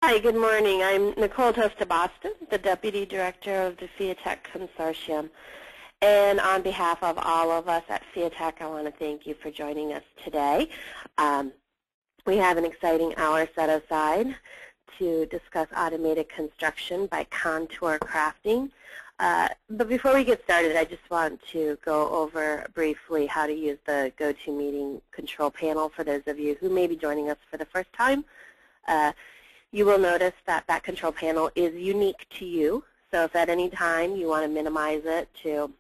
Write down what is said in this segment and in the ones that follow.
Hi, good morning. I'm Nicole Tosta-Boston, the Deputy Director of the Fiatech Consortium. And on behalf of all of us at Fiatech, I want to thank you for joining us today. We have an exciting hour set aside to discuss automated construction by contour crafting. But before we get started, I just want to go over briefly how to use the GoToMeeting control panel for those of you who may be joining us for the first time. You will notice that that control panel is unique to you. So if at any time you want to minimize it to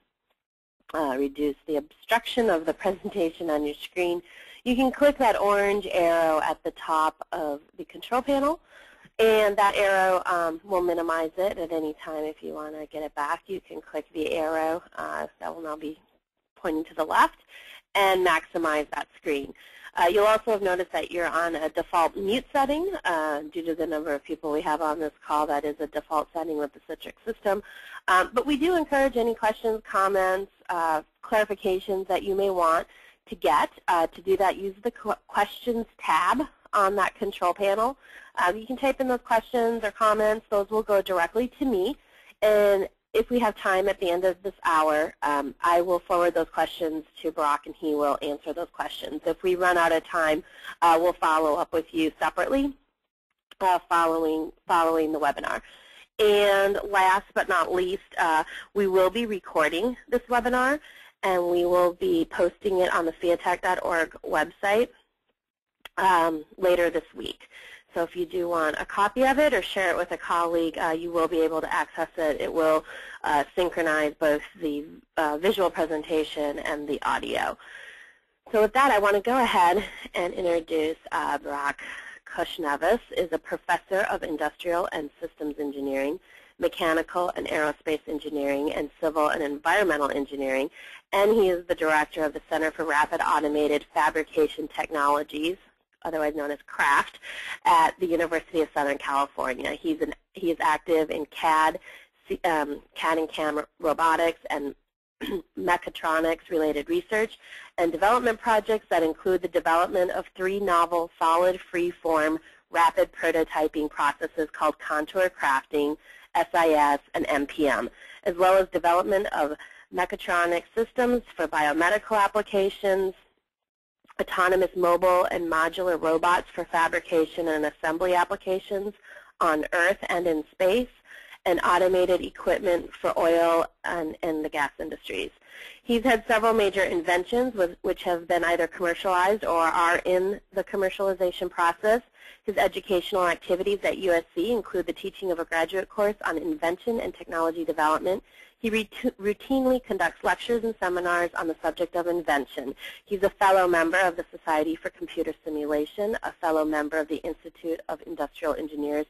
reduce the obstruction of the presentation on your screen, you can click that orange arrow at the top of the control panel, and that arrow will minimize it at any time. If you want to get it back, you can click the arrow that will now be pointing to the left and maximize that screen. You'll also have noticed that you're on a default mute setting. Due to the number of people we have on this call, that is a default setting with the Citrix system. But we do encourage any questions, comments, clarifications that you may want to get. To do that, use the Questions tab on that control panel. You can type in those questions or comments. Those will go directly to me. And if we have time at the end of this hour, I will forward those questions to Brock, and he will answer those questions. If we run out of time, we'll follow up with you separately following the webinar. And last but not least, we will be recording this webinar, and we will be posting it on the fiatech.org website later this week. So if you do want a copy of it or share it with a colleague, you will be able to access it. It will synchronize both the visual presentation and the audio. So with that, I want to go ahead and introduce Brock Kushnevis, is a professor of industrial and systems engineering, mechanical and aerospace engineering, and civil and environmental engineering. And he is the director of the Center for Rapid Automated Fabrication Technologies, otherwise known as CRAFT, at the University of Southern California. He is active in CAD and CAM robotics and mechatronics-related research and development projects that include the development of 3 novel solid free-form rapid prototyping processes called contour crafting, SIS, and MPM, as well as development of mechatronic systems for biomedical applications, autonomous mobile and modular robots for fabrication and assembly applications on Earth and in space, and automated equipment for oil and the gas industries. He's had several major inventions which have been either commercialized or are in the commercialization process. His educational activities at USC include the teaching of a graduate course on invention and technology development. He routinely conducts lectures and seminars on the subject of invention. He's a fellow member of the Society for Computer Simulation, a fellow member of the Institute of Industrial Engineers,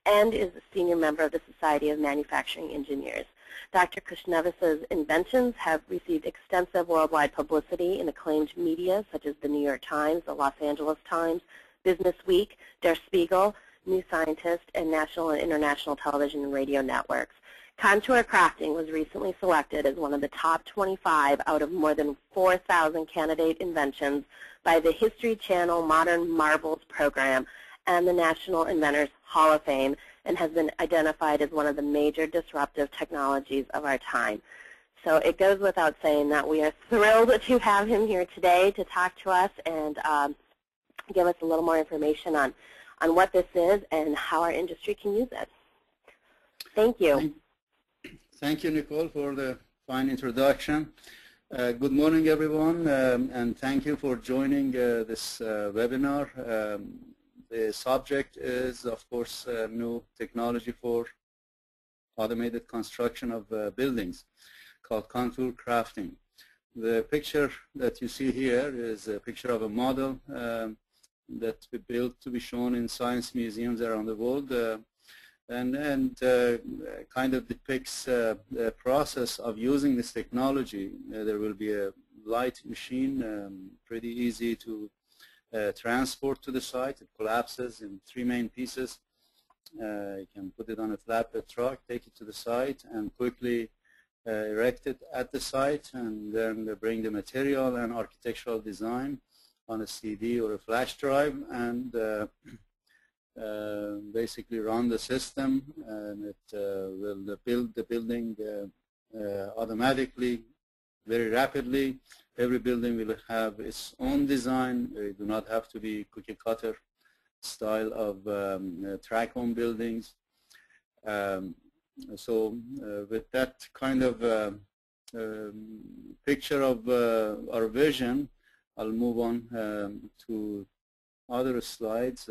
and is a senior member of the Society of Manufacturing Engineers. Dr. Kushnevis's inventions have received extensive worldwide publicity in acclaimed media such as the New York Times, the Los Angeles Times, Business Week, Der Spiegel, New Scientist, and national and international television and radio networks. Contour crafting was recently selected as one of the top 25 out of more than 4,000 candidate inventions by the History Channel Modern Marvels program and the National Inventors Hall of Fame, and has been identified as one of the major disruptive technologies of our time. So it goes without saying that we are thrilled to have him here today to talk to us and give us a little more information on what this is and how our industry can use it. Thank you. Thank you, Nicole, for the fine introduction. Good morning, everyone, and thank you for joining this webinar. The subject is, of course, new technology for automated construction of buildings called contour crafting. The picture that you see here is a picture of a model that we built to be shown in science museums around the world. And kind of depicts the process of using this technology. There will be a light machine, pretty easy to transport to the site. It collapses in 3 main pieces. You can put it on a flatbed truck, take it to the site, and quickly erect it at the site, and then bring the material and architectural design on a CD or a flash drive, and basically run the system, and it will build the building automatically, very rapidly. Every building will have its own design. They do not have to be cookie cutter style of track home buildings. So with that kind of picture of our vision, I'll move on to other slides.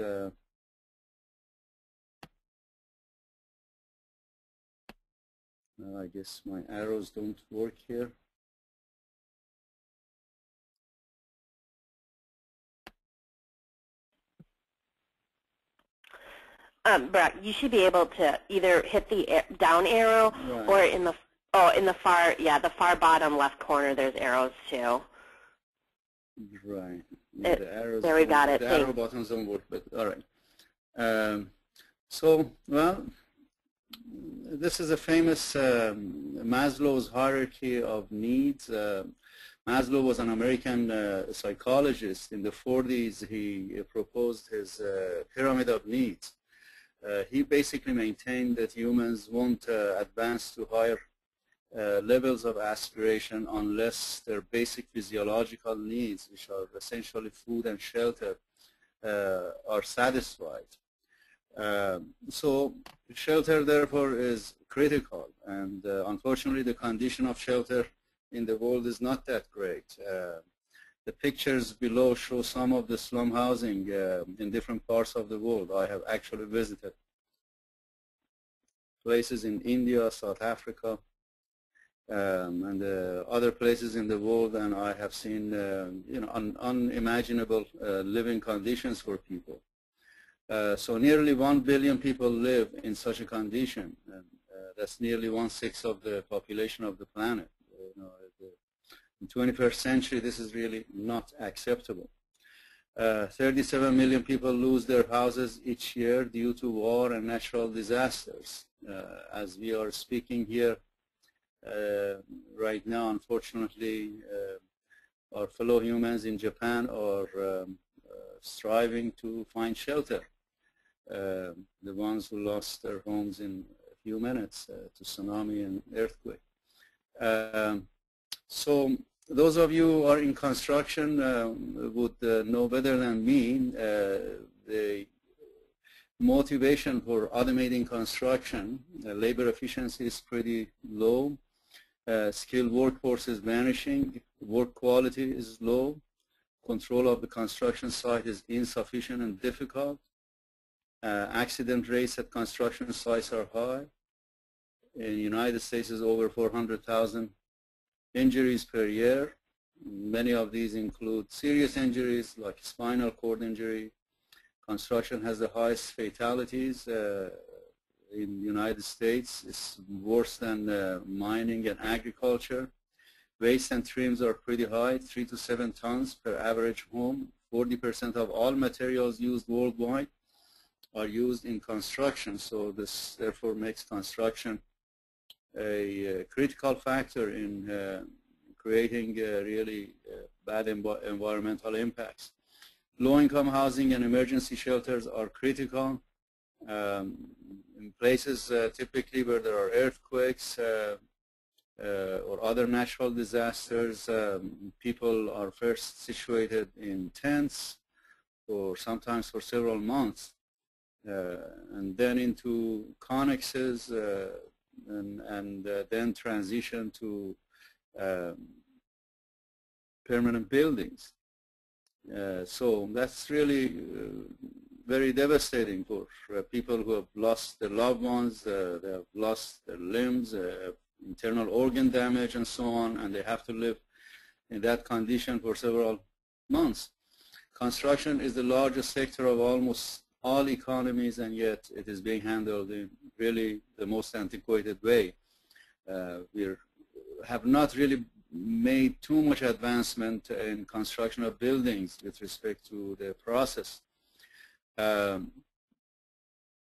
I guess my arrows don't work here. Brock, you should be able to either hit the down arrow Right. or in the the far bottom left corner. There's arrows too. Right. Yeah, the arrows. There we got it. The arrow buttons don't work, but all right. So, well, this is a famous Maslow's hierarchy of needs. Maslow was an American psychologist. In the 40s, he proposed his pyramid of needs. He basically maintained that humans won't advance to higher levels of aspiration unless their basic physiological needs, which are essentially food and shelter, are satisfied. So shelter, therefore, is critical, and unfortunately the condition of shelter in the world is not that great. The pictures below show some of the slum housing in different parts of the world. I have actually visited places in India, South Africa, and other places in the world, and I have seen unimaginable living conditions for people. So nearly 1 billion people live in such a condition, and that's nearly 1/6 of the population of the planet. In the 21st century, this is really not acceptable. 37 million people lose their houses each year due to war and natural disasters. As we are speaking here right now, unfortunately, our fellow humans in Japan are striving to find shelter. The ones who lost their homes in a few minutes to tsunami and earthquake. So those of you who are in construction would know better than me the motivation for automating construction. Labor efficiency is pretty low. Skilled workforce is vanishing. Work quality is low. Control of the construction site is insufficient and difficult. Accident rates at construction sites are high. In the United States, is over 400,000 injuries per year. Many of these include serious injuries like spinal cord injury. Construction has the highest fatalities in the United States. It's worse than mining and agriculture. Waste and trims are pretty high, 3 to 7 tons per average home. 40% of all materials used worldwide are used in construction, so this therefore makes construction a critical factor in creating really bad environmental impacts. Low-income housing and emergency shelters are critical. In places typically where there are earthquakes or other natural disasters, people are first situated in tents or sometimes for several months, and then into connexes, and then transition to permanent buildings. So that's really very devastating for people who have lost their loved ones, they have lost their limbs, internal organ damage and so on, and they have to live in that condition for several months. Construction is the largest sector of almost all economies, and yet it is being handled in really the most antiquated way. We have not really made too much advancement in construction of buildings with respect to the process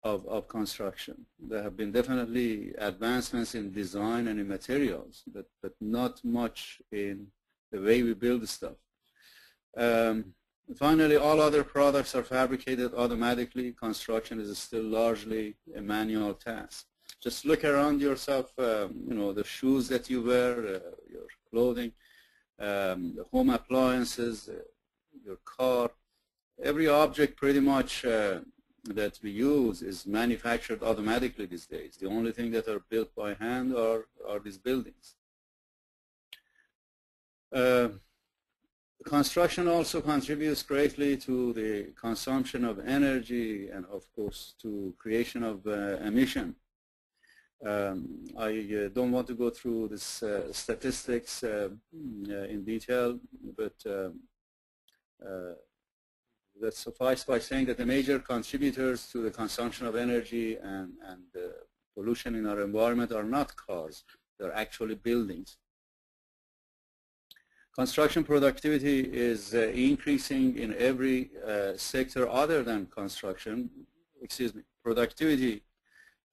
of construction. There have been definitely advancements in design and in materials, but not much in the way we build stuff. Finally, all other products are fabricated automatically. Construction is still largely a manual task. Just look around yourself, you know, the shoes that you wear, your clothing, the home appliances, your car. Every object pretty much that we use is manufactured automatically these days. The only thing that are built by hand are these buildings. Construction also contributes greatly to the consumption of energy and, of course, to creation of emission. I don't want to go through this statistics in detail, but let's suffice by saying that the major contributors to the consumption of energy and pollution in our environment are not cars, they're actually buildings. Construction productivity is increasing in every sector other than construction. Excuse me, productivity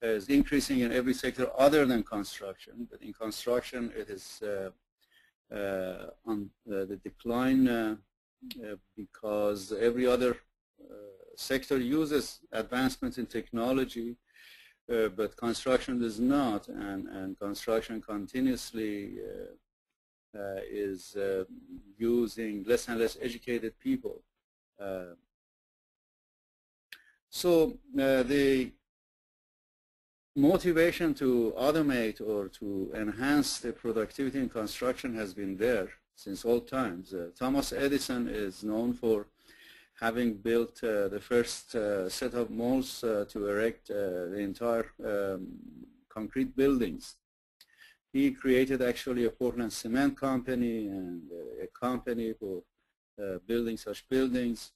is increasing in every sector other than construction, but in construction it is on the decline because every other sector uses advancements in technology, but construction does not, and construction continuously is using less and less educated people. So the motivation to automate or to enhance the productivity in construction has been there since old times. Thomas Edison is known for having built the first set of molds to erect the entire concrete buildings. He created actually a Portland cement company and a company for building such buildings.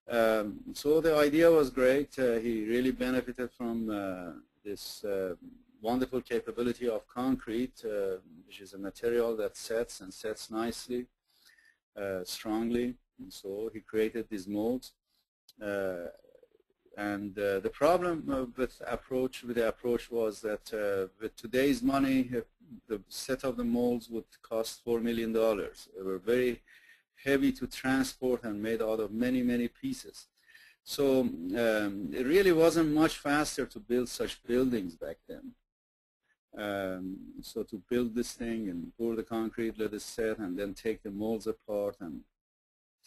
So the idea was great. He really benefited from this wonderful capability of concrete, which is a material that sets and sets nicely, strongly. And so he created these molds. And the problem with the approach was that with today's money, the set of the molds would cost $4 million. They were very heavy to transport and made out of many, many pieces. So it really wasn't much faster to build such buildings back then. So to build this thing and pour the concrete, let it set, and then take the molds apart and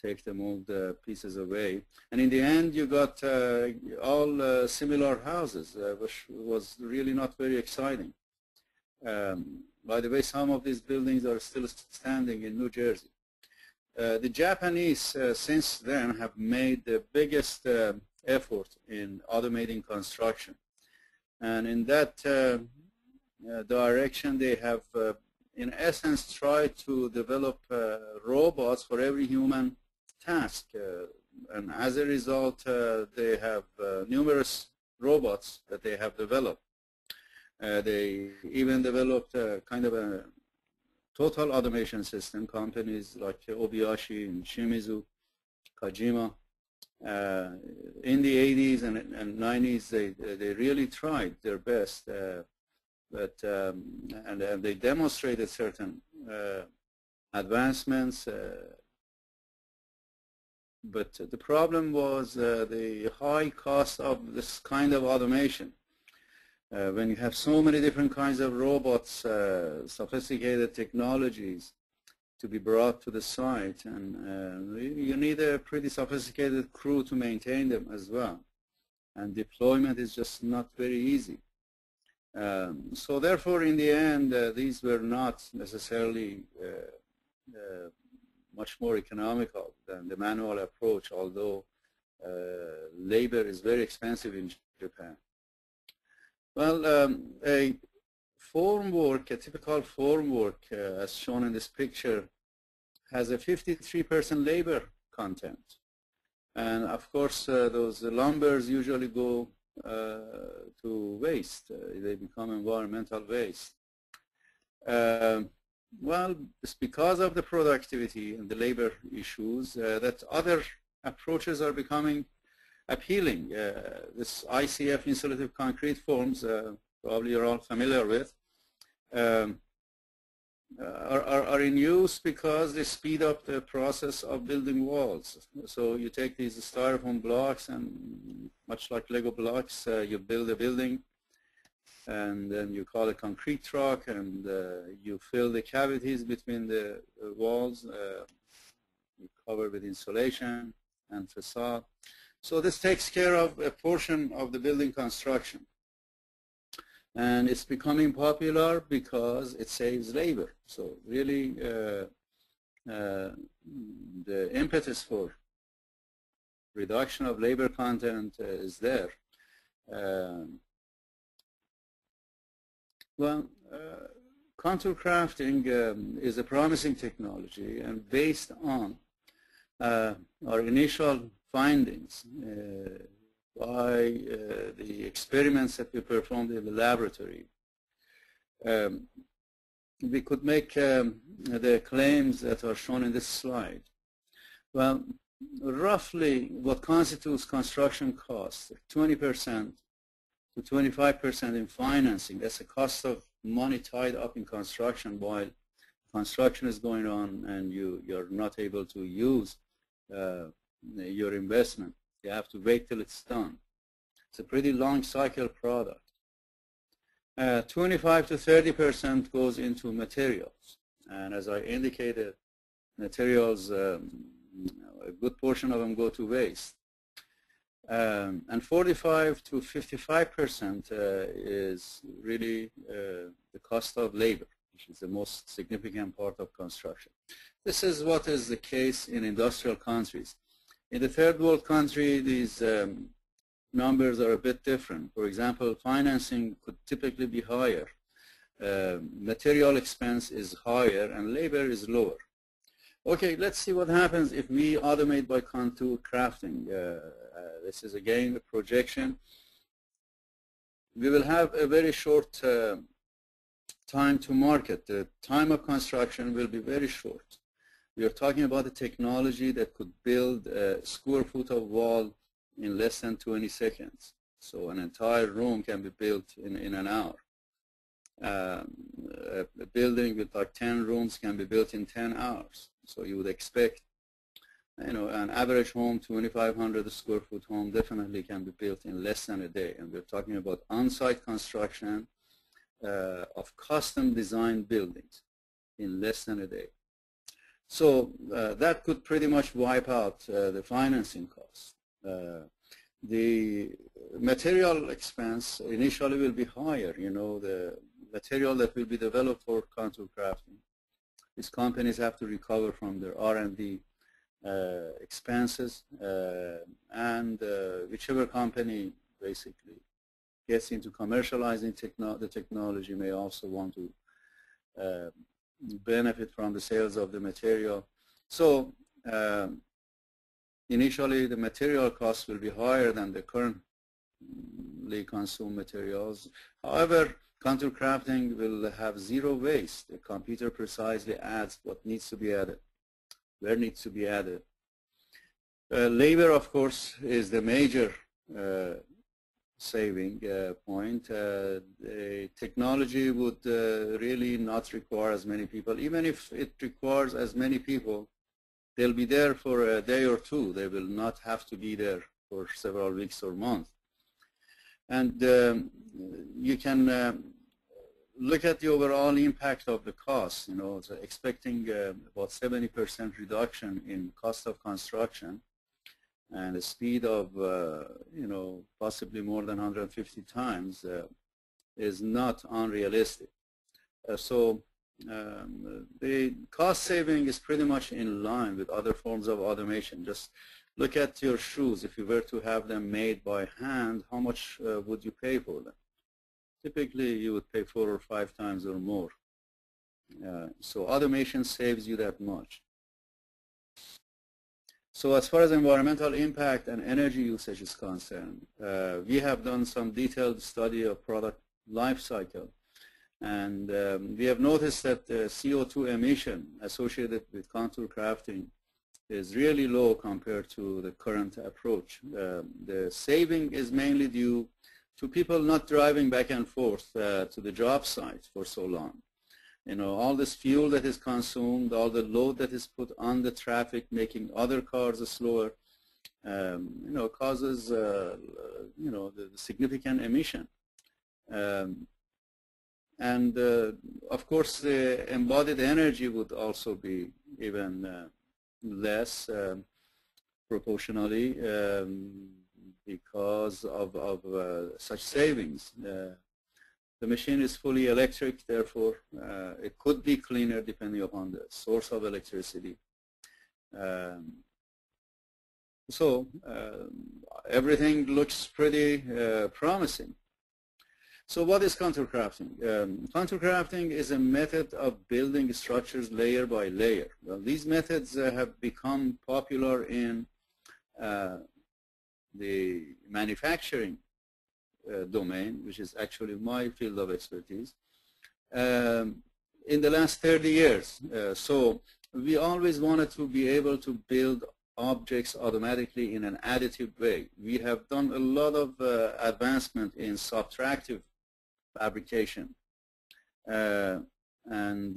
take the mold pieces away. And in the end, you got all similar houses, which was really not very exciting. By the way, some of these buildings are still standing in New Jersey. The Japanese, since then, have made the biggest effort in automating construction. And in that direction, they have, in essence, tried to develop robots for every human task. And as a result, they have numerous robots that they have developed. They even developed kind of a total automation system. Companies like Obayashi and Shimizu, Kajima, in the 80s and 90s, they really tried their best, and they demonstrated certain advancements. But the problem was the high cost of this kind of automation. When you have so many different kinds of robots, sophisticated technologies to be brought to the site, and you need a pretty sophisticated crew to maintain them as well. And deployment is just not very easy. So therefore, in the end, these were not necessarily much more economical than the manual approach, although labor is very expensive in Japan. Well, a formwork, a typical formwork, as shown in this picture, has a 53% labor content. And of course, those lumbers usually go to waste. They become environmental waste. Well, it's because of the productivity and the labor issues that other approaches are becoming appealing. This ICF insulative concrete forms, probably you're all familiar with. are in use because they speed up the process of building walls. So you take these styrofoam blocks and much like Lego blocks, you build a building and then you call a concrete truck and you fill the cavities between the walls, you cover with insulation and facade. So this takes care of a portion of the building construction. And it's becoming popular because it saves labor. So really the impetus for reduction of labor content is there. Contour crafting is a promising technology, and based on our initial findings by the experiments that we performed in the laboratory, we could make the claims that are shown in this slide. Well, roughly what constitutes construction costs, 20% to 25% in financing. That's the cost of money tied up in construction while construction is going on and you're not able to use your investment. You have to wait till it's done. It's a pretty long cycle product. 25 to 30% goes into materials. And as I indicated, materials, a good portion of them go to waste. And 45 to 55% is really the cost of labor, which is the most significant part of construction. This is what is the case in industrial countries. In the third world country, these numbers are a bit different. For example, financing could typically be higher. Material expense is higher and labor is lower. Okay, let's see what happens if we automate by contour crafting. This is again a projection. We will have a very short time to market. The time of construction will be very short. We are talking about a technology that could build a square foot of wall in less than 20 seconds. So an entire room can be built in an hour. A building with like 10 rooms can be built in 10 hours. So you would expect, you know, an average home, 2,500 square foot home, definitely can be built in less than a day. And we're talking about on-site construction of custom designed buildings in less than a day. So that could pretty much wipe out the financing costs. The material expense initially will be higher. You know, the material that will be developed for contour crafting, these companies have to recover from their R&D expenses, and whichever company basically gets into commercializing the technology may also want to benefit from the sales of the material. So initially the material costs will be higher than the currently consumed materials. However, contour crafting will have zero waste. The computer precisely adds what needs to be added, where needs to be added. Labor, of course, is the major saving point. The technology would really not require as many people. Even if it requires as many people, they'll be there for a day or two. They will not have to be there for several weeks or months. And you can look at the overall impact of the cost. You know, so expecting about 70% reduction in cost of construction and a speed of, you know, possibly more than 150 times is not unrealistic. So the cost saving is pretty much in line with other forms of automation. Just look at your shoes. If you were to have them made by hand, how much would you pay for them? Typically, you would pay 4 or 5 times or more. So automation saves you that much. So as far as environmental impact and energy usage is concerned, we have done some detailed study of product life cycle. And we have noticed that the CO2 emission associated with contour crafting is really low compared to the current approach. The saving is mainly due to people not driving back and forth to the job site for so long. all this fuel that is consumed, all the load that is put on the traffic, making other cars slower, causes, the significant emission. And of course, the embodied energy would also be even less proportionally because of such savings. The machine is fully electric, therefore it could be cleaner depending upon the source of electricity. So everything looks pretty promising. So what is countercrafting? Countercrafting is a method of building structures layer by layer. Well, these methods have become popular in the manufacturing domain, which is actually my field of expertise, in the last 30 years. So we always wanted to be able to build objects automatically in an additive way. We have done a lot of advancement in subtractive fabrication and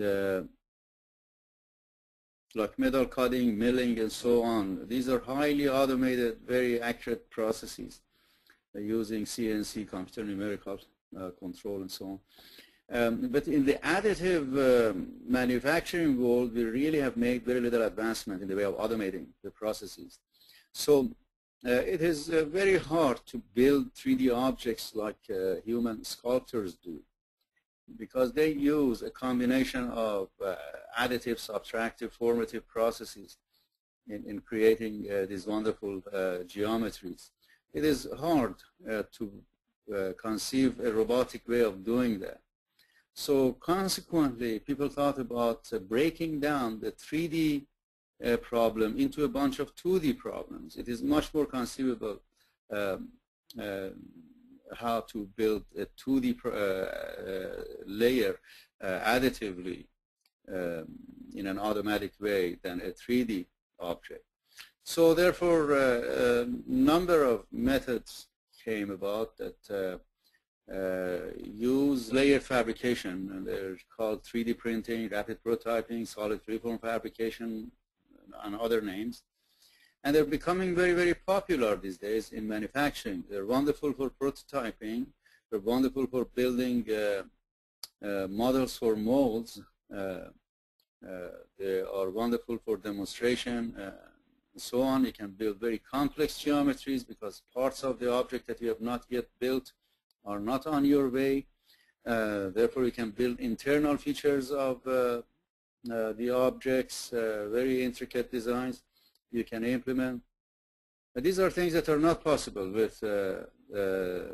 like metal cutting, milling, and so on. These are highly automated, very accurate processes using CNC, computer numerical control, and so on. But in the additive manufacturing world, we really have made very little advancement in the way of automating the processes. So it is very hard to build 3D objects like human sculptors do, because they use a combination of additive, subtractive, formative processes in creating these wonderful geometries. It is hard to conceive a robotic way of doing that. So consequently, people thought about breaking down the 3D problem into a bunch of 2D problems. It is much more conceivable how to build a 2D layer additively in an automatic way than a 3D object. So therefore, a number of methods came about that use layer fabrication, and they're called 3D printing, rapid prototyping, solid freeform fabrication, and other names. And they're becoming very, very popular these days in manufacturing. They're wonderful for prototyping. They're wonderful for building models for molds. They are wonderful for demonstration, and so on. You can build very complex geometries because parts of the object that you have not yet built are not on your way. Therefore, you can build internal features of the objects, very intricate designs you can implement. But these are things that are not possible with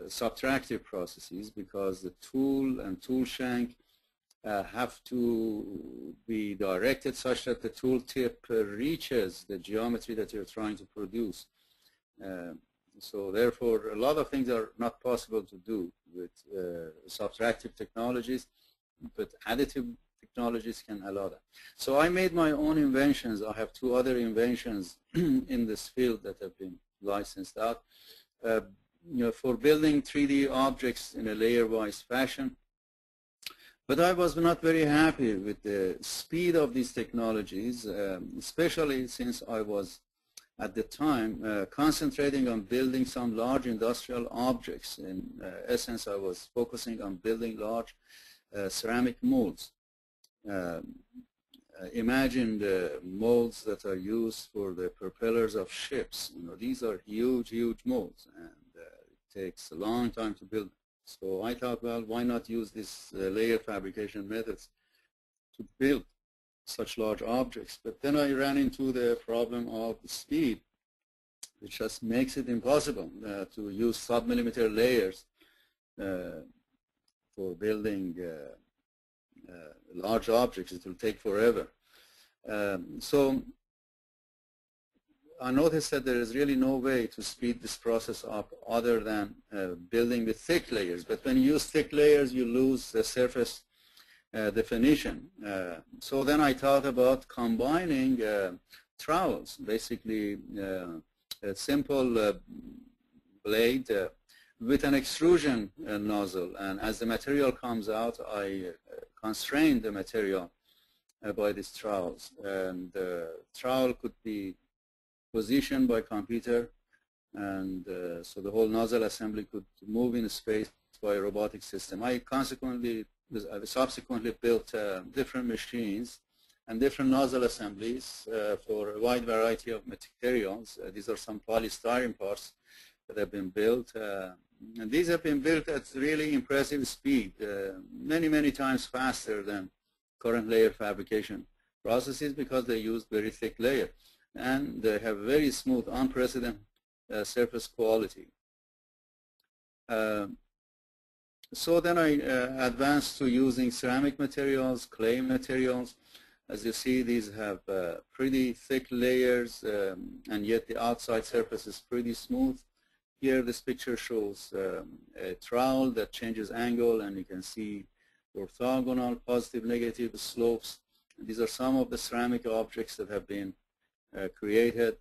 subtractive processes, because the tool and tool shank have to be directed such that the tool tip reaches the geometry that you're trying to produce. So therefore, a lot of things are not possible to do with subtractive technologies, but additive technologies can allow that. So I made my own inventions. I have 2 other inventions in this field that have been licensed out for building 3D objects in a layer-wise fashion. But I was not very happy with the speed of these technologies, especially since I was at the time concentrating on building some large industrial objects. In essence, I was focusing on building large ceramic molds. Imagine the molds that are used for the propellers of ships. These are huge, huge molds, and it takes a long time to build. So I thought, well, why not use these layer fabrication methods to build such large objects? But then I ran into the problem of speed, which just makes it impossible to use sub-millimeter layers for building large objects. It will take forever. So I noticed that there is really no way to speed this process up other than building with thick layers. But when you use thick layers, you lose the surface definition. So then I thought about combining trowels, basically a simple blade with an extrusion nozzle. And as the material comes out, I constrain the material by these trowels. And the trowel could be positioned by computer, and so the whole nozzle assembly could move in space by a robotic system. I subsequently built different machines and different nozzle assemblies for a wide variety of materials. These are some polystyrene parts that have been built. And these have been built at really impressive speed, many times faster than current layer fabrication processes, because they use very thick layer. And they have very smooth, unprecedented surface quality. So then I advanced to using ceramic materials, clay materials. As you see, these have pretty thick layers, and yet the outside surface is pretty smooth. Here this picture shows a trowel that changes angle, and you can see orthogonal, positive, negative slopes. These are some of the ceramic objects that have been created,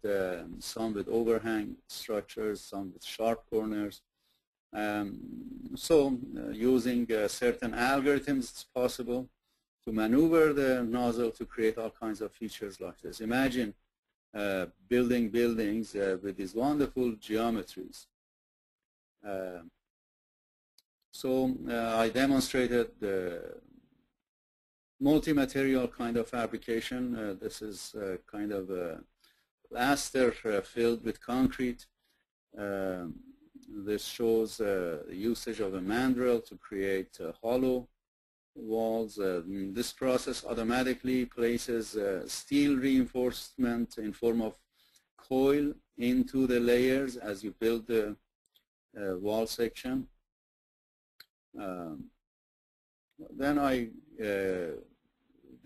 some with overhang structures, some with sharp corners. Using certain algorithms, it's possible to maneuver the nozzle to create all kinds of features like this. Imagine building buildings with these wonderful geometries. I demonstrated the multi-material kind of fabrication. This is kind of a plaster filled with concrete. This shows the usage of a mandrel to create hollow walls. This process automatically places steel reinforcement in form of coil into the layers as you build the wall section. Then I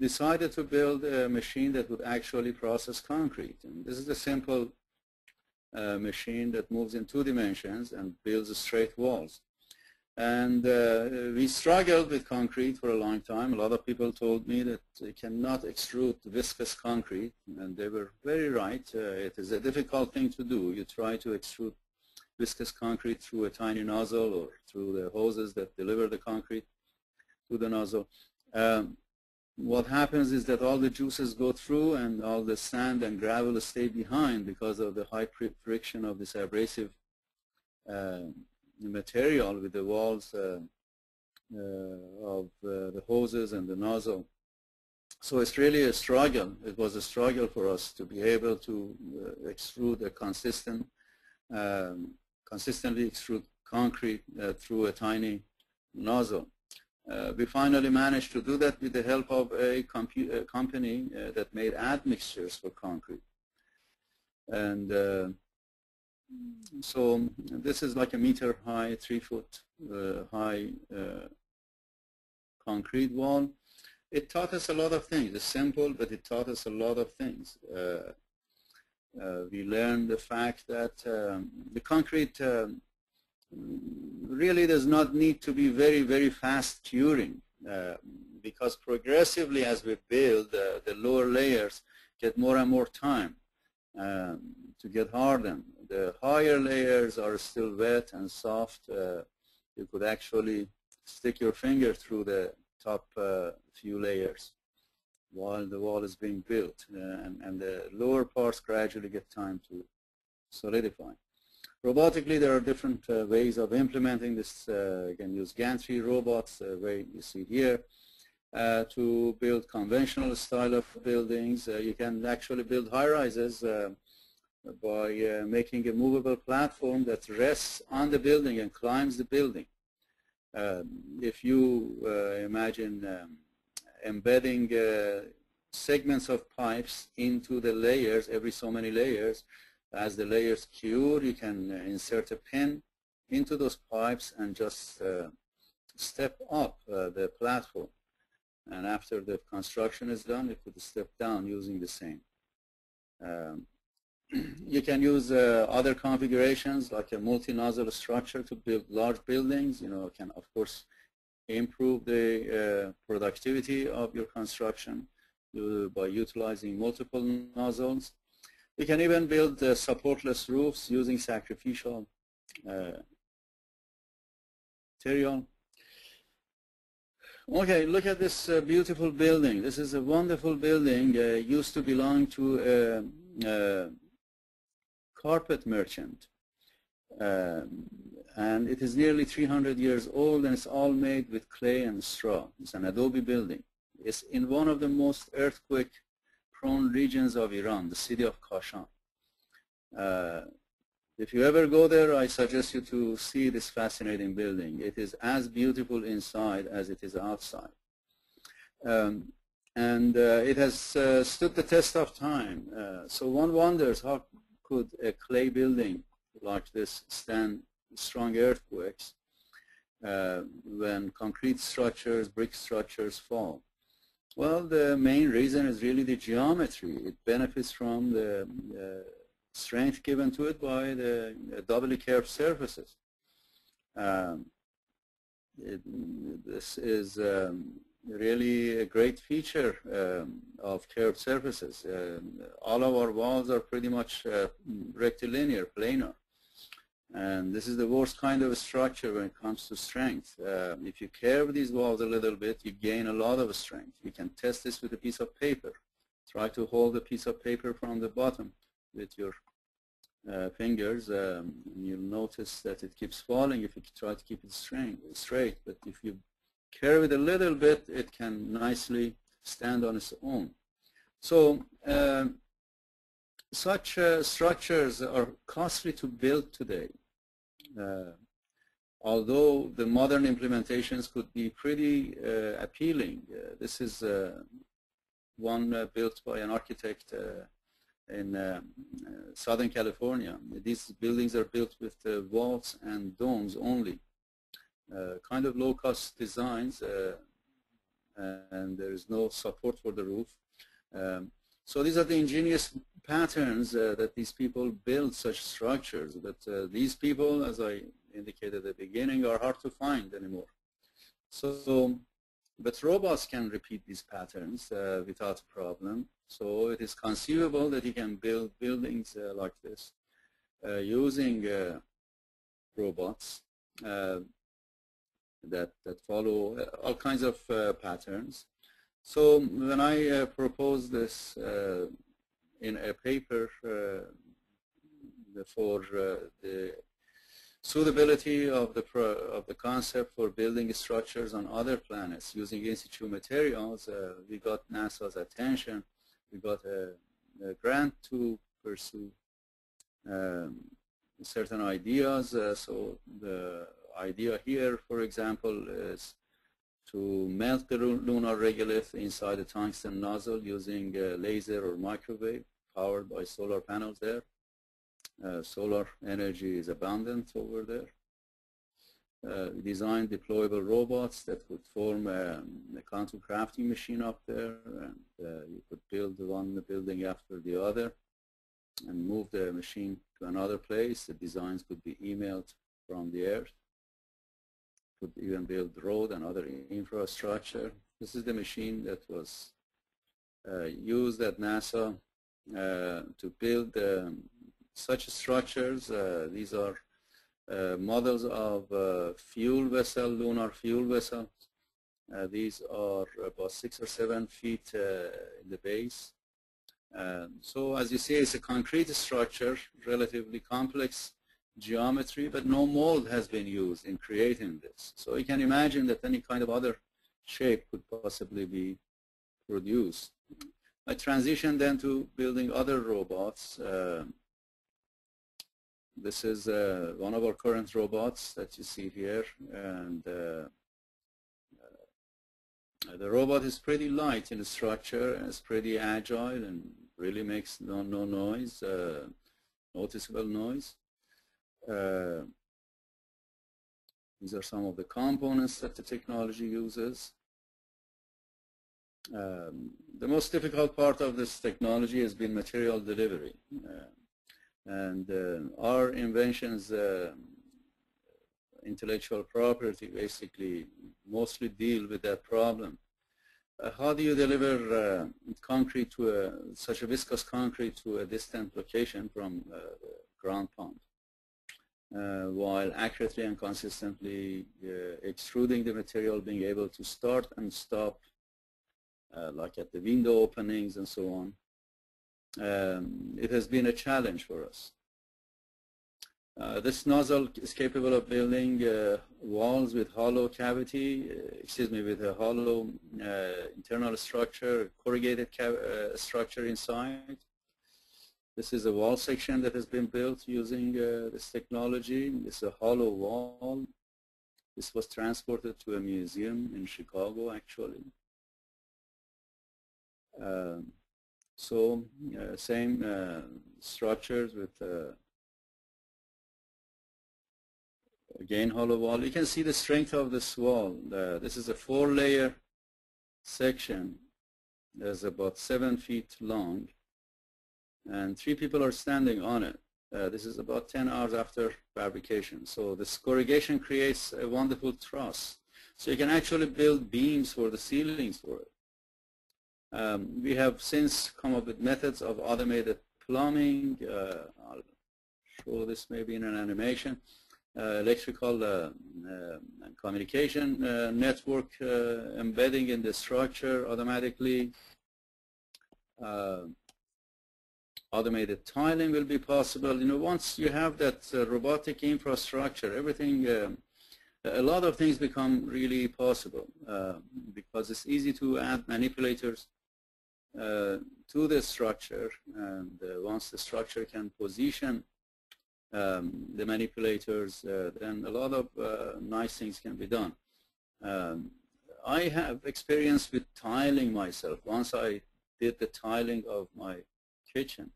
decided to build a machine that would actually process concrete. And this is a simple machine that moves in 2 dimensions and builds straight walls. And we struggled with concrete for a long time. A lot of people told me that they cannot extrude viscous concrete, and they were very right. It is a difficult thing to do. You try to extrude viscous concrete through a tiny nozzle or through the hoses that deliver the concrete to the nozzle. What happens is that all the juices go through and all the sand and gravel stay behind because of the high friction of this abrasive material with the walls of the hoses and the nozzle. So it's really a struggle. It was a struggle for us to be able to extrude a consistently extrude concrete through a tiny nozzle. We finally managed to do that with the help of a company that made admixtures for concrete. And so this is like a meter high, 3 foot high concrete wall. It taught us a lot of things. It's simple, but it taught us a lot of things. We learned the fact that the concrete really does not need to be very fast curing, because progressively as we build, the lower layers get more and more time to get hardened. The higher layers are still wet and soft. You could actually stick your finger through the top few layers while the wall is being built, and the lower parts gradually get time to solidify. Robotically, there are different ways of implementing this. You can use gantry robots, the way you see here, to build conventional style of buildings. You can actually build high-rises by making a movable platform that rests on the building and climbs the building. If you imagine embedding segments of pipes into the layers, every so many layers, as the layers cure, you can insert a pin into those pipes and just step up the platform. And after the construction is done, you could step down using the same. You can use other configurations like a multi-nozzle structure to build large buildings. You know, can of course improve the productivity of your construction by utilizing multiple nozzles. You can even build supportless roofs using sacrificial material. Okay, look at this beautiful building. This is a wonderful building. Used to belong to a carpet merchant. And it is nearly 300 years old, and it's all made with clay and straw. It's an Adobe building. It's in one of the most earthquake-prone regions of Iran, the city of Kashan. If you ever go there, I suggest you to see this fascinating building. It is as beautiful inside as it is outside. It has stood the test of time. So one wonders, how could a clay building like this stand strong earthquakes when concrete structures, brick structures fall? Well, the main reason is really the geometry. It benefits from the strength given to it by the doubly curved surfaces. This is really a great feature of curved surfaces. All of our walls are pretty much rectilinear, planar. And this is the worst kind of structure when it comes to strength. If you curve these walls a little bit, you gain a lot of strength. You can test this with a piece of paper. Try to hold a piece of paper from the bottom with your fingers. You'll notice that it keeps falling if you try to keep it straight. But if you curve it a little bit, it can nicely stand on its own. So such structures are costly to build today. Although the modern implementations could be pretty appealing. This is one built by an architect in Southern California. These buildings are built with vaults and domes only. Kind of low-cost designs, and there is no support for the roof. So these are the ingenious patterns that these people build such structures. But these people, as I indicated at the beginning, are hard to find anymore. But robots can repeat these patterns without a problem. So it is conceivable that you can build buildings like this using robots that follow all kinds of patterns. So when I proposed this in a paper for the suitability of the concept for building structures on other planets using in situ materials, we got NASA's attention. We got a grant to pursue certain ideas. So the idea here, for example, is to melt the lunar regolith inside a tungsten nozzle using laser or microwave powered by solar panels there. Solar energy is abundant over there. We designed deployable robots that would form a quantum crafting machine up there, and you could build one building after the other and move the machine to another place. The designs could be emailed from the Earth. Could even build road and other infrastructure. This is the machine that was used at NASA to build such structures. These are models of fuel vessel, lunar fuel vessels. These are about 6 or 7 feet in the base. So as you see, it's a concrete structure, relatively complex geometry, but no mold has been used in creating this. So you can imagine that any kind of other shape could possibly be produced. I transitioned then to building other robots. This is one of our current robots that you see here, and the robot is pretty light in structure, and it's pretty agile and really makes no noise, noticeable noise. These are some of the components that the technology uses. The most difficult part of this technology has been material delivery. Our inventions, intellectual property, basically mostly deal with that problem. How do you deliver concrete to such a viscous concrete to a distant location from ground pond? while accurately and consistently extruding the material, being able to start and stop, like at the window openings and so on. It has been a challenge for us. This nozzle is capable of building walls with hollow cavity, with a hollow internal structure, corrugated structure inside. This is a wall section that has been built using this technology. This is a hollow wall. This was transported to a museum in Chicago, actually. Same structures with again hollow wall. You can see the strength of this wall. This is a 4-layer section. That's about 7 feet long, and 3 people are standing on it. This is about 10 hours after fabrication. So this corrugation creates a wonderful truss. So you can actually build beams for the ceilings for it. We have since come up with methods of automated plumbing. I'll show this maybe in an animation. Electrical and communication network embedding in the structure automatically. Automated tiling will be possible. You know, once you have that robotic infrastructure, everything, a lot of things become really possible because it's easy to add manipulators to the structure, and once the structure can position the manipulators, then a lot of nice things can be done. I have experience with tiling myself. Once I did the tiling of my kitchen,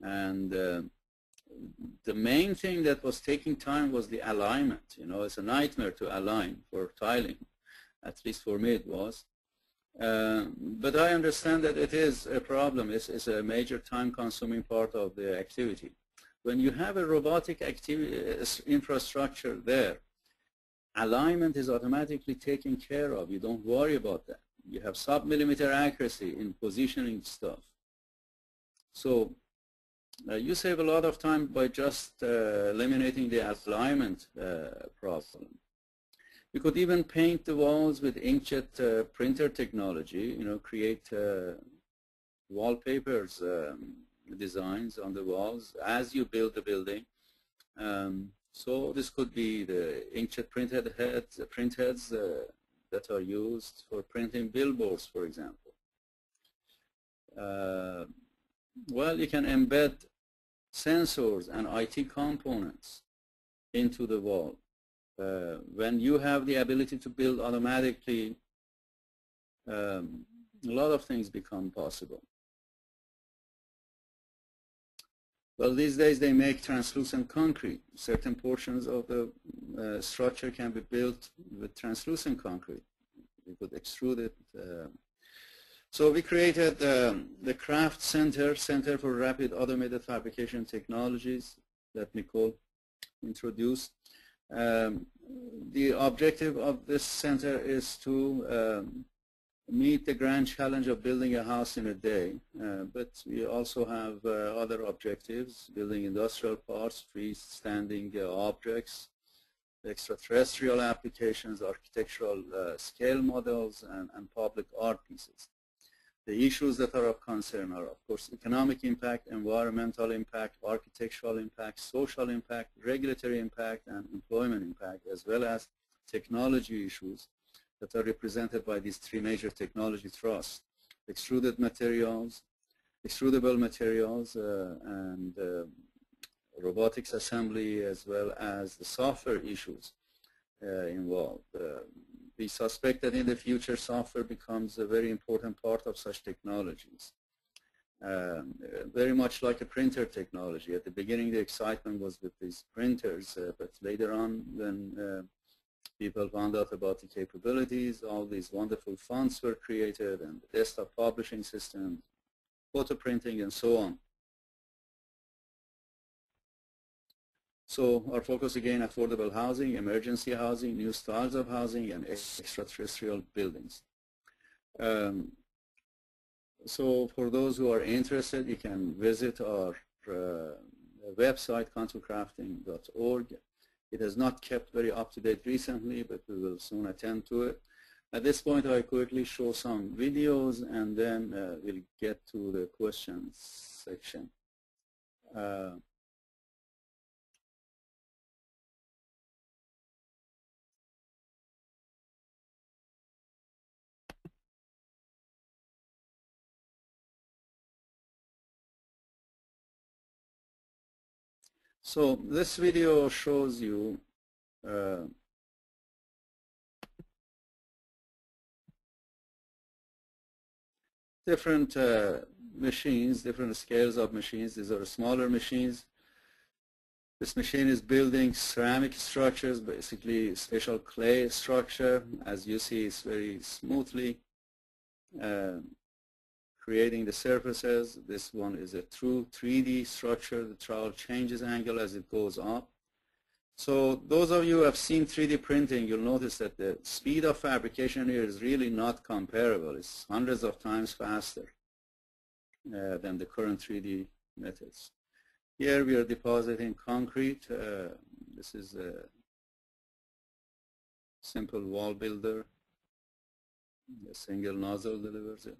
and the main thing that was taking time was the alignment. You know, it's a nightmare to align for tiling, at least for me it was. But I understand that it is a problem. It's a major time-consuming part of the activity. When you have a robotic infrastructure there, alignment is automatically taken care of. You don't worry about that. You have sub-millimeter accuracy in positioning stuff. So you save a lot of time by just eliminating the alignment problem. You could even paint the walls with inkjet printer technology, you know, create wallpapers, designs on the walls as you build the building. So this could be the inkjet print heads that are used for printing billboards, for example. Well, you can embed sensors and IT components into the wall. When you have the ability to build automatically, a lot of things become possible. Well, these days they make translucent concrete. Certain portions of the structure can be built with translucent concrete. You could extrude it. So we created the Craft Center for Rapid Automated Fabrication Technologies that Nicole introduced. The objective of this center is to meet the grand challenge of building a house in a day, but we also have other objectives: building industrial parts, freestanding objects, extraterrestrial applications, architectural scale models, and public art pieces. The issues that are of concern are, of course, economic impact, environmental impact, architectural impact, social impact, regulatory impact, and employment impact, as well as technology issues that are represented by these 3 major technology thrusts: extruded materials, extrudable materials, and robotics assembly, as well as the software issues involved. We suspect that in the future software becomes a very important part of such technologies. Very much like a printer technology. At the beginning the excitement was with these printers, but later on when people found out about the capabilities, all these wonderful fonts were created, and the desktop publishing system, photo printing, and so on. So our focus again: affordable housing, emergency housing, new styles of housing, and extraterrestrial buildings. So for those who are interested, you can visit our website, contourcrafting.org. It has not kept very up-to-date recently, but we will soon attend to it. At this point, I quickly show some videos, and then we'll get to the questions section. So this video shows you different machines, different scales of machines. These are smaller machines. This machine is building ceramic structures, basically special clay structure. As you see, it's very smoothly creating the surfaces. This one is a true 3D structure. The trowel changes angle as it goes up. So those of you who have seen 3D printing, you'll notice that the speed of fabrication here is really not comparable. It's hundreds of times faster than the current 3D methods. Here we are depositing concrete. This is a simple wall builder. A single nozzle delivers it.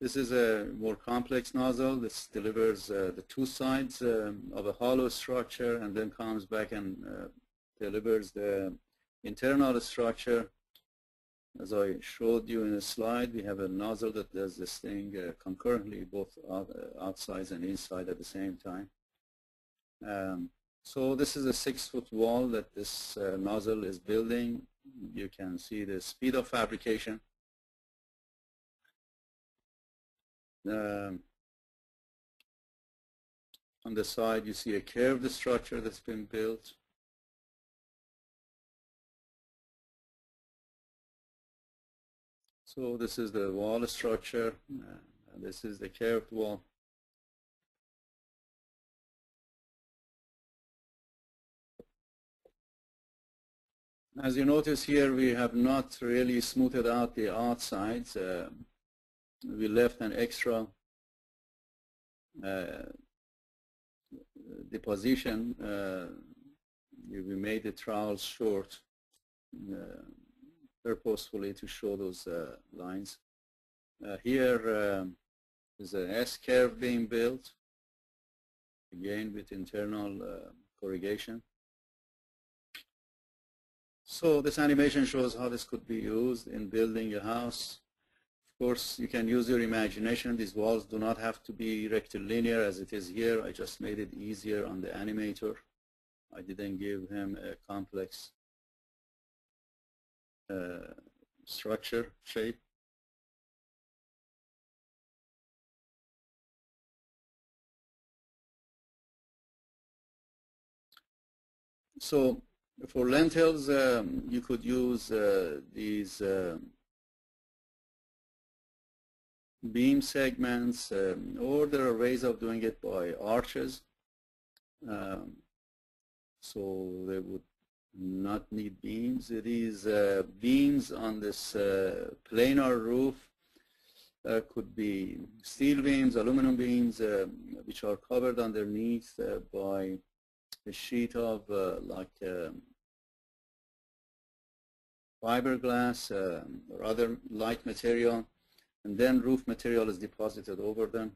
This is a more complex nozzle. This delivers the two sides of a hollow structure and then comes back and delivers the internal structure. As I showed you in a slide, we have a nozzle that does this thing concurrently, both outside and inside at the same time. So this is a 6-foot wall that this nozzle is building. You can see the speed of fabrication. On the side, you see a curved structure that's been built. So this is the wall structure, and this is the curved wall. As you notice here, we have not really smoothed out the outsides. We left an extra deposition. We made the trowels short purposefully to show those lines. Here is an S-curve being built, again with internal corrugation. So this animation shows how this could be used in building a house. Of course, you can use your imagination. These walls do not have to be rectilinear as it is here. I just made it easier on the animator. I didn't give him a complex structure shape. So for lentils, you could use these beam segments, or there are ways of doing it by arches. So they would not need beams. These beams on this planar roof could be steel beams, aluminum beams, which are covered underneath by a sheet of like fiberglass or other light material, and then roof material is deposited over them.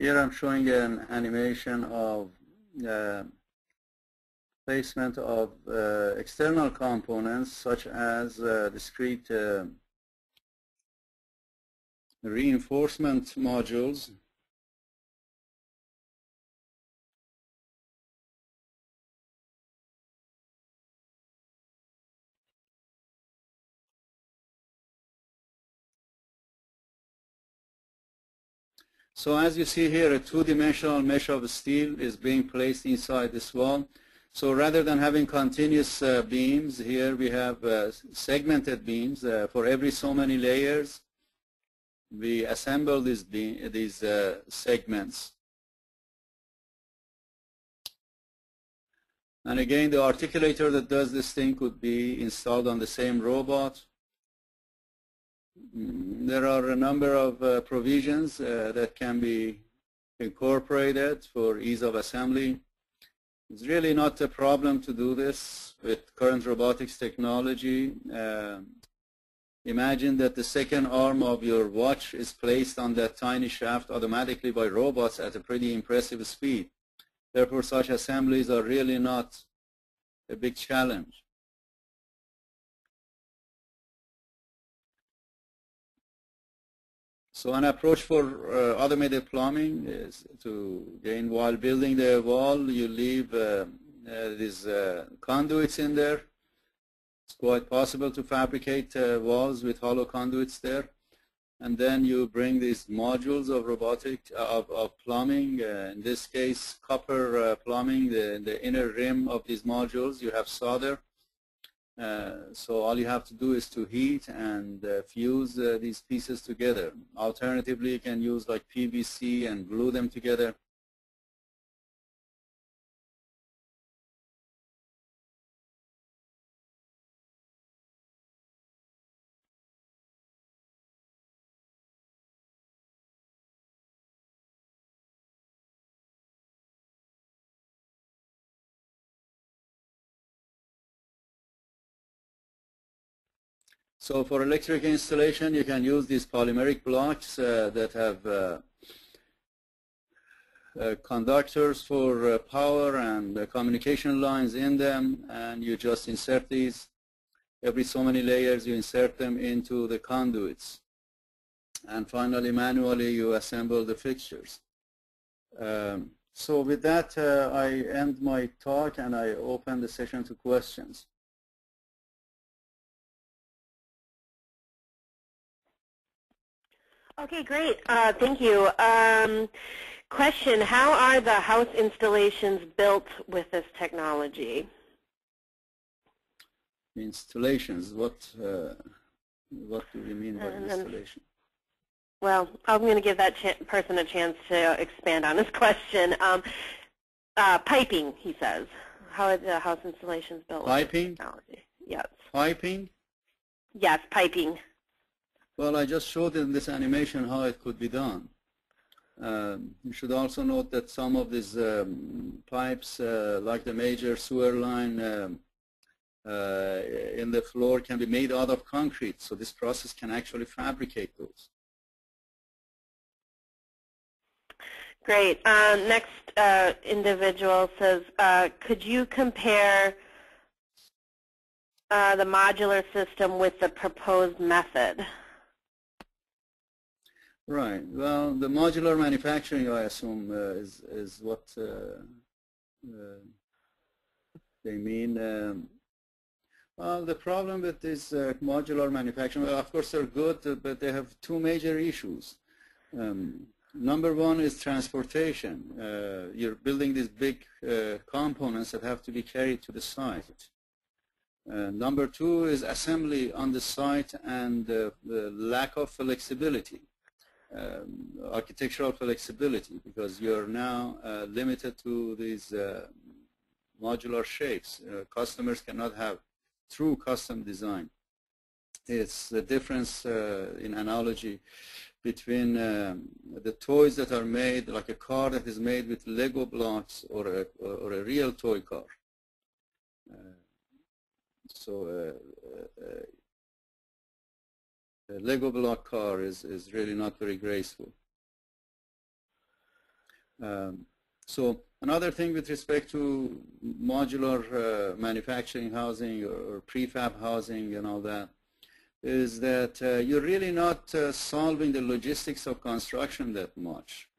Here I'm showing an animation of placement of external components such as discrete reinforcement modules. So as you see here, a two-dimensional mesh of steel is being placed inside this wall. So rather than having continuous beams, here we have segmented beams. For every so many layers, we assemble these segments. And again, the articulator that does this thing could be installed on the same robot. There are a number of provisions that can be incorporated for ease of assembly. It's really not a problem to do this with current robotics technology. Imagine that the second arm of your watch is placed on that tiny shaft automatically by robots at a pretty impressive speed. Therefore, such assemblies are really not a big challenge. So an approach for automated plumbing is to, again, while building the wall, you leave these conduits in there. It's quite possible to fabricate walls with hollow conduits there. And then you bring these modules of of plumbing, in this case copper plumbing, the inner rim of these modules, you have solder. So all you have to do is to heat and fuse these pieces together. Alternatively, you can use like PVC and glue them together. So for electric installation, you can use these polymeric blocks that have conductors for power and communication lines in them, and you just insert these. Every so many layers, you insert them into the conduits. And finally, manually, you assemble the fixtures. So with that, I end my talk and I open the session to questions. Okay, great. Thank you. Question, how are the house installations built with this technology? Installations, what do we mean by installation? Well, I'm going to give that person a chance to expand on this question. Piping, he says. How are the house installations built Piping? with this technology? Yes. Piping? Yes, piping. Well, I just showed in this animation how it could be done. You should also note that some of these pipes, like the major sewer line in the floor, can be made out of concrete. So this process can actually fabricate those. Great. Next individual says, could you compare the modular system with the proposed method? Right. Well, the modular manufacturing, I assume, is what they mean. Well, the problem with this modular manufacturing, well, of course, they're good, but they have two major issues. Number one is transportation. You're building these big components that have to be carried to the site. Number two is assembly on the site and the lack of flexibility. Architectural flexibility, because you're now limited to these modular shapes. Customers cannot have true custom design. It's the difference in analogy between the toys that are made, like a car that is made with Lego blocks or a real toy car. A Lego block car is really not very graceful. So another thing with respect to modular manufacturing housing or prefab housing and all that is that you're really not solving the logistics of construction that much.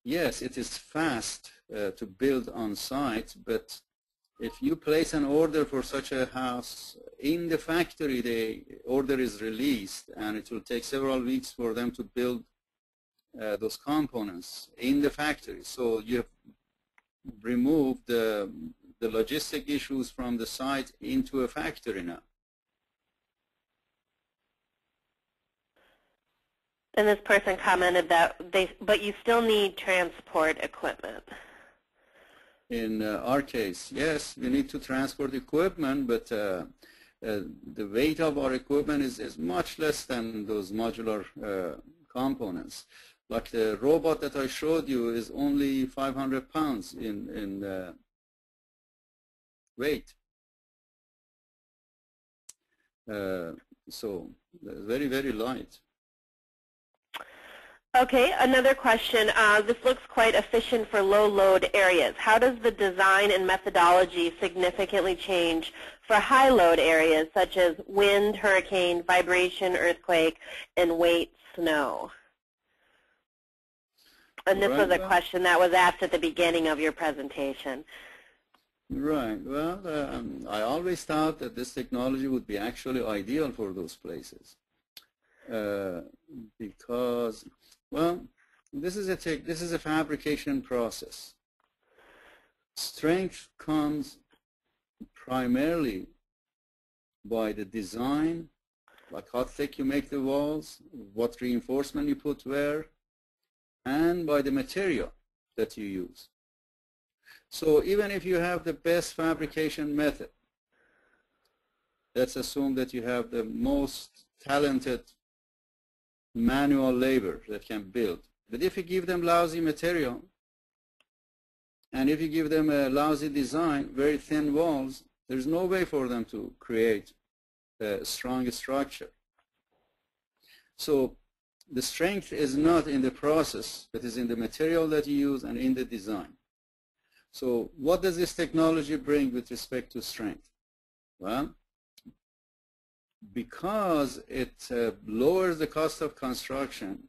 Yes, it is fast to build on site, but if you place an order for such a house in the factory, the order is released, and it will take several weeks for them to build those components in the factory. So you have removed the logistic issues from the site into a factory now. And this person commented that but you still need transport equipment. In our case, yes, we need to transport equipment, but the weight of our equipment is much less than those modular components. Like the robot that I showed you is only 500 pounds in weight. So very, very light. Okay, another question. This looks quite efficient for low load areas. How does the design and methodology significantly change for high load areas such as wind, hurricane, vibration, earthquake, and weight snow? And this was a question that was asked at the beginning of your presentation. Right. Well, I always thought that this technology would be actually ideal for those places because, well, this is a fabrication process. Strength comes primarily by the design, like how thick you make the walls, what reinforcement you put where, and by the material that you use. So even if you have the best fabrication method, let's assume that you have the most talented manual labor that can build. But if you give them lousy material, and if you give them a lousy design, very thin walls, there's no way for them to create a strong structure. So the strength is not in the process, but is in the material that you use and in the design. So what does this technology bring with respect to strength? Well, because it lowers the cost of construction,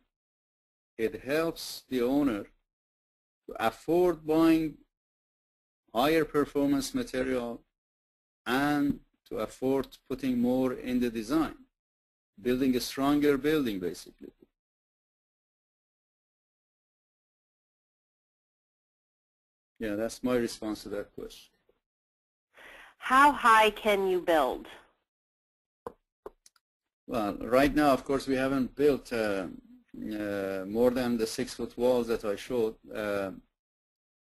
it helps the owner to afford buying higher performance material and to afford putting more in the design, building a stronger building basically. Yeah, that's my response to that question. How high can you build? Well, right now, of course, we haven't built more than the 6-foot walls that I showed,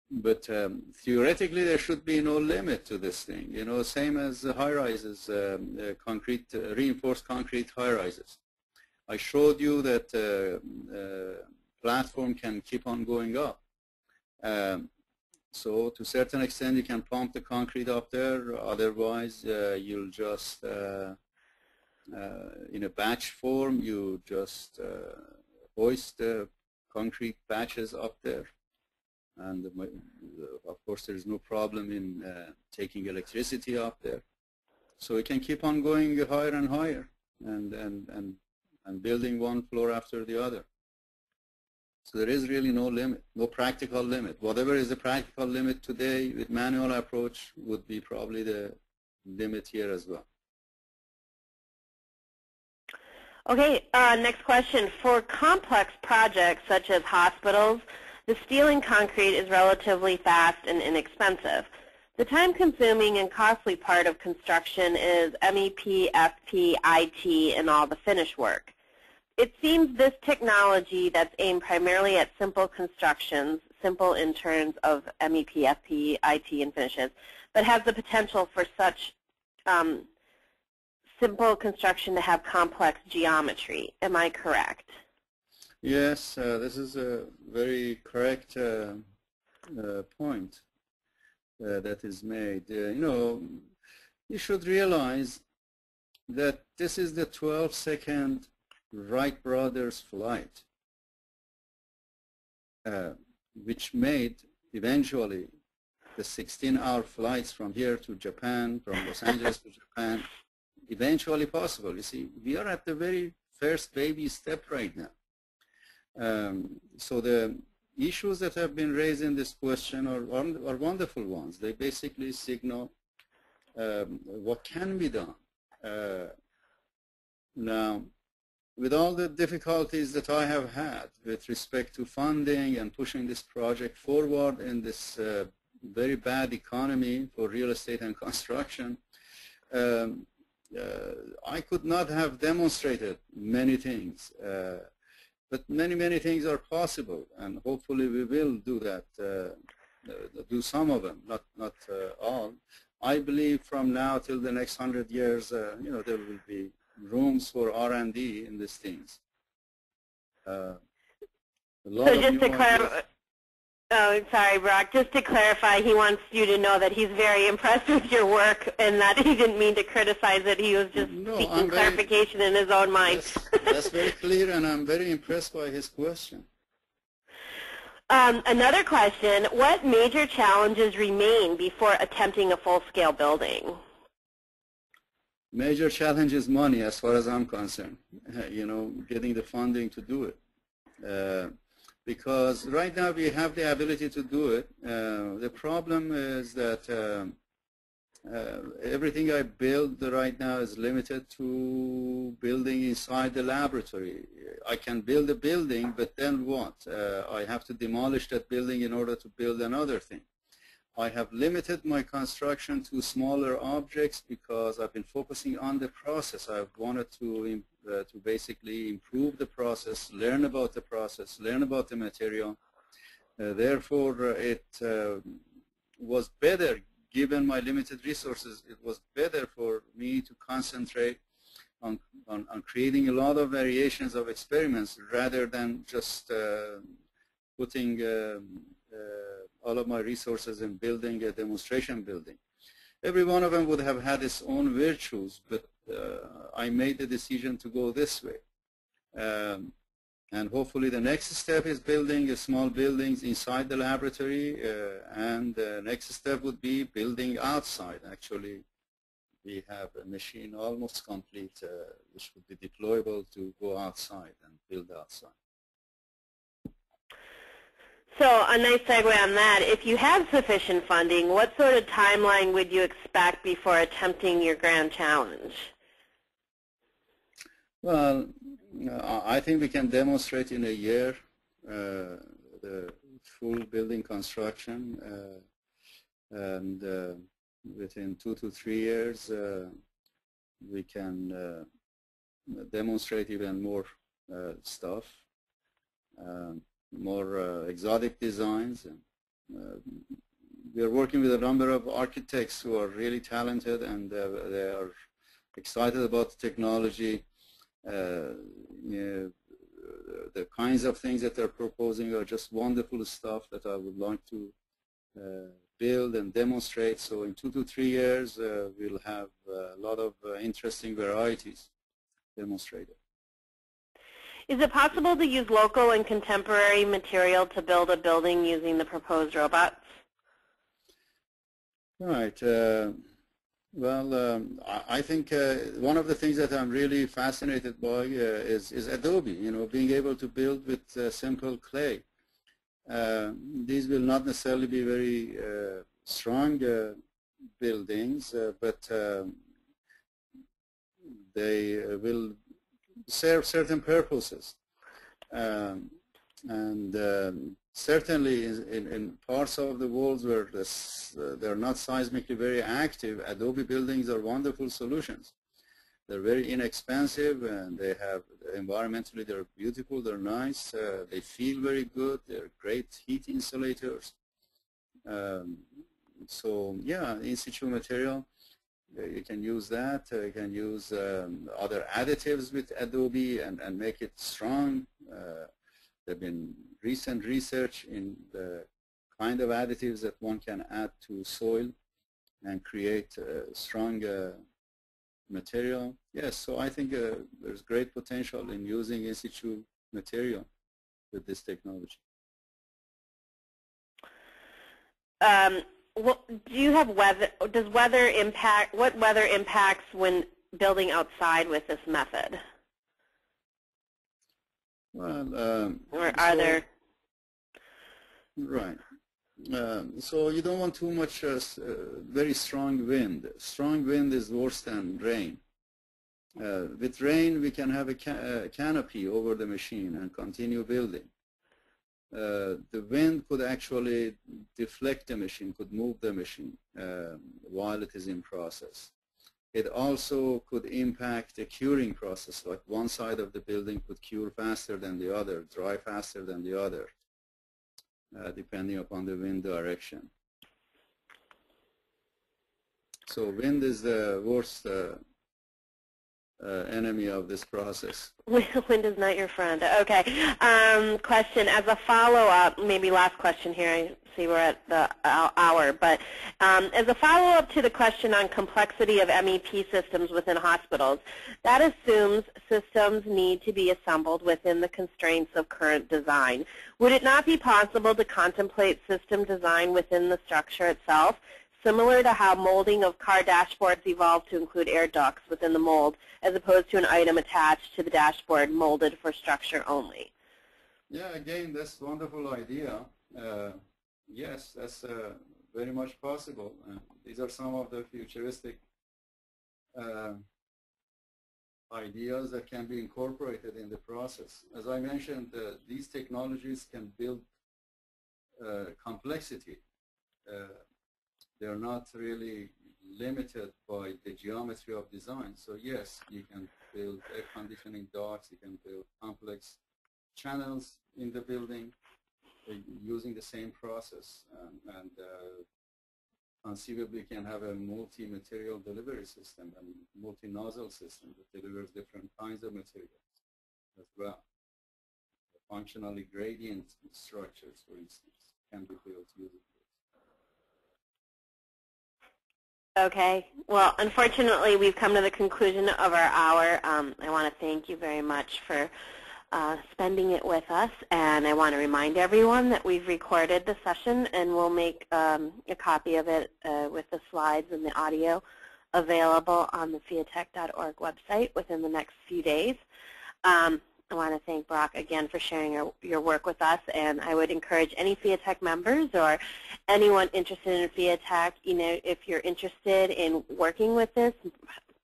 but theoretically there should be no limit to this thing. You know, same as the high-rises, reinforced concrete high-rises. I showed you that platform can keep on going up. So to a certain extent, you can pump the concrete up there. Otherwise, you'll just, in a batch form, you just hoist the concrete batches up there. And of course, there's no problem in taking electricity up there. So it can keep on going higher and higher and building one floor after the other. So there is really no limit, no practical limit. Whatever is the practical limit today with manual approach would be probably the limit here as well. Okay, next question. For complex projects such as hospitals, the steel and concrete is relatively fast and inexpensive. The time-consuming and costly part of construction is MEP, FP, IT, and all the finish work. It seems this technology that's aimed primarily at simple constructions, simple in terms of MEP, FP, IT, and finishes, but has the potential for such simple construction to have complex geometry. Am I correct? Yes, this is a very correct point that is made. You know, you should realize that this is the 12-second Wright brothers flight, which made eventually the 16-hour flights from here to Japan, from Los Angeles to Japan, eventually possible. You see, we are at the very first baby step right now. So the issues that have been raised in this question are wonderful ones. They basically signal what can be done. Now, with all the difficulties that I have had with respect to funding and pushing this project forward in this very bad economy for real estate and construction, I could not have demonstrated many things. But many things are possible, and hopefully we will do that, do some of them, not all. I believe from now till the next 100 years, there will be rooms for R&D in these things. So just to clarify, oh, sorry, Brock, just to clarify, he wants you to know that he's very impressed with your work and that he didn't mean to criticize it. He was just seeking clarification in his own mind. That's very clear, and I'm very impressed by his question. Another question, what major challenges remain before attempting a full-scale building? Major challenge is money, as far as I'm concerned, getting the funding to do it. Because right now we have the ability to do it. The problem is that everything I build right now is limited to building inside the laboratory. I can build a building, but then what? I have to demolish that building in order to build another thing. I have limited my construction to smaller objects because I've been focusing on the process. I've wanted to basically improve the process, learn about the process, learn about the material. Therefore, it was better, given my limited resources, it was better for me to concentrate on creating a lot of variations of experiments rather than just putting all of my resources in building a demonstration building. Every one of them would have had its own virtues, but I made the decision to go this way. And hopefully the next step is building small buildings inside the laboratory, and the next step would be building outside. Actually, we have a machine almost complete, which would be deployable to go outside and build outside. So a nice segue on that. If you have sufficient funding, what sort of timeline would you expect before attempting your grand challenge? Well, I think we can demonstrate in a year the full building construction, and within 2 to 3 years we can demonstrate even more stuff. More exotic designs. And, we are working with a number of architects who are really talented, and they are excited about the technology. The kinds of things that they're proposing are just wonderful stuff that I would like to build and demonstrate. So in 2 to 3 years, we'll have a lot of interesting varieties demonstrated. Is it possible to use local and contemporary material to build a building using the proposed robots? Right. Well, I think one of the things that I'm really fascinated by is Adobe, being able to build with simple clay. These will not necessarily be very strong buildings, but they will serve certain purposes. Certainly in parts of the world where they're not seismically very active, Adobe buildings are wonderful solutions. They're very inexpensive, and they have, environmentally, they're beautiful, they're nice, they feel very good, they're great heat insulators. So yeah, in situ material, you can use that. You can use other additives with Adobe and make it strong. There have been recent research in the kind of additives that one can add to soil and create strong material. Yes, so I think there's great potential in using in situ material with this technology. Do you have weather? Does weather impact? What weather impacts when building outside with this method? Well, or are there? Right. So you don't want too much very strong wind. Strong wind is worse than rain. With rain, we can have a canopy over the machine and continue building. The wind could actually deflect the machine, could move the machine while it is in process. It also could impact the curing process, like one side of the building could cure faster than the other, dry faster than the other, depending upon the wind direction. So wind is the worst enemy of this process. Wind is not your friend. Okay. Question as a follow-up, maybe last question here. I see we're at the hour, but as a follow-up to the question on complexity of MEP systems within hospitals, that assumes systems need to be assembled within the constraints of current design. Would it not be possible to contemplate system design within the structure itself, similar to how molding of car dashboards evolved to include air ducts within the mold, as opposed to an item attached to the dashboard molded for structure only? Yeah, again, that's a wonderful idea. Yes, that's very much possible. These are some of the futuristic ideas that can be incorporated in the process. As I mentioned, these technologies can build complexity. They're not really limited by the geometry of design. So yes, you can build air conditioning ducts, you can build complex channels in the building using the same process, and conceivably can have a multi-material delivery system and multi-nozzle system that delivers different kinds of materials as well. Functionally gradient structures, for instance, can be built using this. Okay. Well, unfortunately, we've come to the conclusion of our hour. I want to thank you very much for spending it with us, and I want to remind everyone that we've recorded the session, and we'll make a copy of it with the slides and the audio available on the fiatech.org website within the next few days. I want to thank Barak again for sharing your work with us, and I would encourage any Fiatech members or anyone interested in Fiatech, if you're interested in working with this,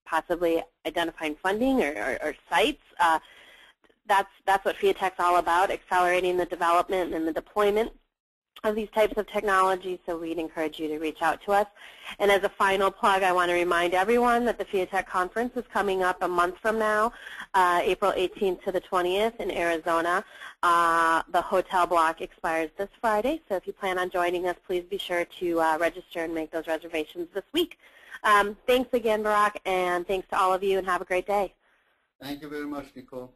possibly identifying funding or sites, that's what Fiatech's all about, accelerating the development and the deployment of these types of technologies, so we'd encourage you to reach out to us. And as a final plug, I want to remind everyone that the Fiatech conference is coming up a month from now, April 18th to the 20th in Arizona. The hotel block expires this Friday, so if you plan on joining us, please be sure to register and make those reservations this week. Thanks again, Barak, and thanks to all of you, and have a great day. Thank you very much, Nicole.